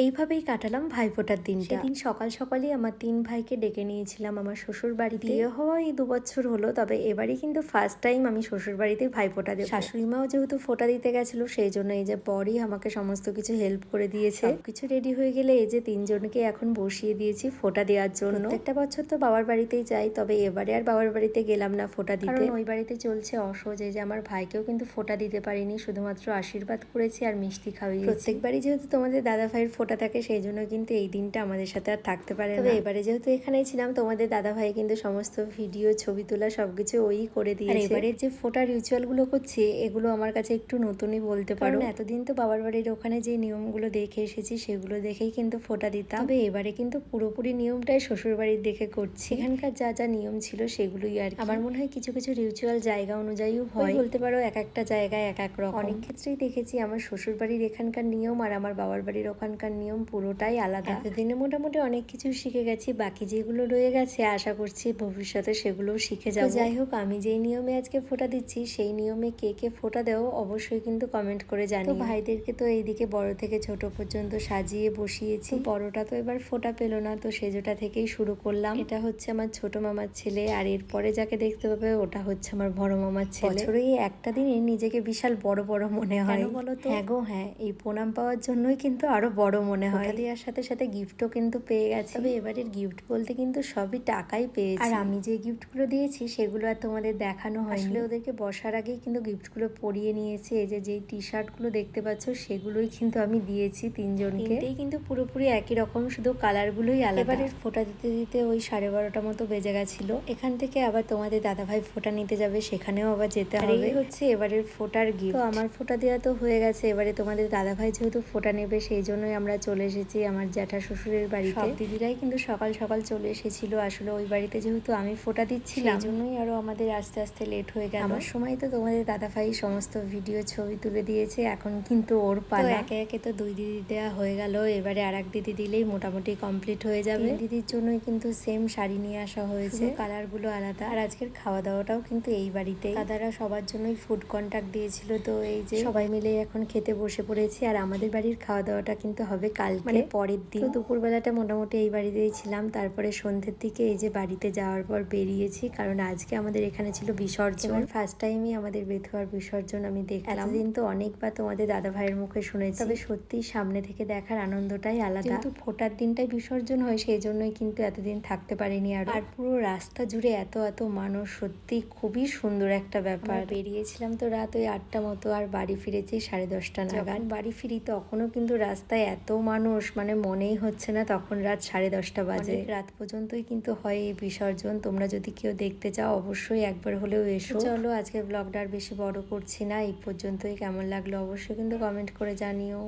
এইভাবেই কাটালাম ভাইফোঁটার দিনটা। সেদিন সকাল সকালই আমার 3 ভাইকে ডেকে নিয়েছিলাম আমার শ্বশুর বাড়িতে। বিয়ে হওয়া এই 2 বছর হলো, তবে এবারই কিন্তু ফার্স্ট টাইম আমি শ্বশুর বাড়িতে ভাইফোঁটা দেব। শাশুড়ি মাও যেহেতু ফোঁটা দিতে গেছিল, সেই জন্য এই যে বরই আমাকে সমস্ত কিছু হেল্প করে দিয়েছে। কিছু রেডি হয়ে গেলে এই যে 3 জনকে এখন বসিয়ে দিয়েছি ফোঁটা দেওয়ার জন্য। প্রত্যেকটা বছর তো বাবার বাড়িতেই যাই, তবে এবারে আর বাবার বাড়িতে গেলাম না ফোঁটা দিতে, কারণ ওই বাড়িতে চলছে অসহ্য। এই যে আমার ভাইকেও কিন্তু ফোঁটা দিতে পারিনি, শুধুমাত্র আশীর্বাদ করেছি আর মিষ্টি খাওয়িয়েছি। প্রত্যেকবারই যেহেতু তোমাদের দাদা ভাইয়ের ফোঁটা থাকে, সেই জন্য কিন্তু এই দিনটা আমাদের সাথে আর থাকতে পারে না। তবে এবারে যেহেতু এখানেই ছিলাম, তোমাদের দাদা ভাই কিন্তু সমস্ত ভিডিও, ছবি তোলা সবকিছু ওই করে দিয়েছে। এবারে যে ফোঁটা রিচুয়াল গুলো করছে, এগুলো আমার কাছে একটু নতুনই বলতে পারো। এতদিন তো বাবার বাড়ির ওখানে যে নিয়মগুলো দেখে এসেছি, সেগুলো দেখেই কিন্তু ফোঁটা দিতাম। তবে এবারে কিন্তু পুরোপুরি নিয়মটাই শ্বশুর বাড়ির দেখে করছি। এখানকার যা যা নিয়ম ছিল সেগুলোই আর কি। আমার মনে হয় কিছু কিছু রিচুয়াল জায়গা অনুযায়ীও হয়, বলতে পারো এক একটা জায়গায় এক এক রকম। অনেক ক্ষেত্রেই দেখেছি আমার শ্বশুর বাড়ির এখানকার নিয়ম আর আমার বাবার বাড়ির ওখানকার নিয়ম পুরোটাই আলাদা। এতদিনে মোটামুটি অনেক কিছু শিখে গেছি, বাকি যেগুলো রয়ে গেছে আশা করছি ভবিষ্যতে সেগুলোও শিখে যাবো। যাই হোক, আমি যেই নিয়মে আজকে ফোঁটা দিচ্ছি, সেই নিয়মে কে কে ফোঁটা দেও অবশ্যই কিন্তু কমেন্ট করে জানিও। ভাইদেরকে তো এইদিকে বড় থেকে ছোট পর্যন্ত সাজিয়ে বসিয়েছি। বড়টা তো এবার ফোঁটা পেলো না, তো সেজোটা থেকেই শুরু করলাম। এটা হচ্ছে আমার ছোট মামার ছেলে, আর এরপরে যাকে দেখতে পাবে ওটা হচ্ছে আমার বড় মামার ছেলে। বছরে একটা দিনে নিজেকে বিশাল বড় বড় মনে হয়, কেন বলো তো? হ্যাঁ গো হ্যাঁ, এই প্রণাম পাওয়ার জন্যই কিন্তু আরো বড় মনে হয়। দেওয়ার সাথে সাথে গিফটও কিন্তু পেয়ে গেছে। তবে এবারের গিফট বলতে কিন্তু সবই টাকাই পেয়েছি। আর আমি যে গিফটগুলো দিয়েছি সেগুলো আর তোমাদের দেখানো হয়নি। আসলে ওদেরকে বসার আগেই কিন্তু গিফটগুলো পরিয়ে নিয়েছি। এই যে যেই টি শার্ট গুলো দেখতে পাচ্ছ, সেগুলোই কিন্তু আমি দিয়েছি 3 জনকে। এটাই কিন্তু পুরোপুরি একই রকম, শুধু কালার গুলোই আলাদা। এবারের ফোঁটা দিতে দিতে ওই 12:30 মতো বেজে গেছিল। এখান থেকে আবার তোমাদের দাদাভাই ফোঁটা নিতে যাবে, সেখানেও আবার যেতে হবে। এই হচ্ছে এবারের ফোঁটার গিফট। তো আমার ফোঁটা দেওয়া তো হয়ে গেছে, এবারে তোমাদের দাদাভাই যেহেতু ফোঁটা নেবে, সেই জন্যই আমরা চলে এসেছি আমার জ্যাঠা শ্বশুরের বাড়িতে। সব দিদিরাই কিন্তু সকাল সকাল চলে এসেছিল। আসলে ওই বাড়িতে যেহেতু আমি ফোঁটা দিচ্ছিলাম, সেই জন্যই আরো আমাদের আস্তে আস্তে লেট হয়ে গেল। আমার সময় তো তোমাদের দাদাভাই সমস্ত ভিডিও, ছবি তুলে দিয়েছে, এখন কিন্তু ওর পালা। একে একে তো 2 দিদি দেওয়া হয়ে গেল, এবারে আর এক দিদি দিলেই মোটামুটি কমপ্লিট হয়ে যাবে। দিদির জন্যই কিন্তু সেম শাড়ি নিয়ে আসা হয়েছে, কালার গুলো আলাদা। আর আজকের খাওয়া দাওয়াটাও কিন্তু এই বাড়িতে। দাদারা সবার জন্যই ফুড কন্ট্যাক্ট দিয়েছিল, তো এই যে সবাই মিলে এখন খেতে বসে পড়েছি। আর আমাদের বাড়ির খাওয়া দাওয়াটা কিন্তু হবে কালকে, মানে পরের দিন। তো দুপুরবেলাটা মোটামুটি এই বাড়িতেই ছিলাম, তারপরে সন্ধ্যের দিকে এই যে বাড়িতে যাওয়ার পর বেরিয়েছি, কারণ আজকে আমাদের এখানে ছিল বিসর্জন। ফার্স্ট টাইমই আমাদের বেথুয়ার বিসর্জন আমি দেখলাম। এতদিন তো অনেকবার তোমাদের দাদা ভাইয়ের মুখে শুনেছি, তবে সত্যি সামনে থেকে দেখার আনন্দটাই আলাদা। যেহেতু ফোঁটার দিনটাই বিসর্জন হয়, সেই জন্যই কিন্তু এতদিন থাকতে পারিনি। আর পুরো রাস্তা জুড়ে এত এত মানুষ, সত্যি খুবই সুন্দর একটা ব্যাপার। বেরিয়েছিলাম তো রাত ওই 8টা মতো, আর বাড়ি ফিরেছি 10:30 নাগাদ। বাড়ি ফিরি তখনও কিন্তু রাস্তায় এত মানুষ, মানে মনেই হচ্ছে না তখন রাত 10:30 বাজে। রাত পর্যন্তই কিন্তু হয় এই বিসর্জন। তোমরা যদি কেউ দেখতে চাও অবশ্যই একবার হলেও এসো। চলো আজকে ব্লগটা আর বেশি বড় করছি না, এই পর্যন্তই। কেমন লাগলো অবশ্যই কিন্তু কমেন্ট করে জানিও।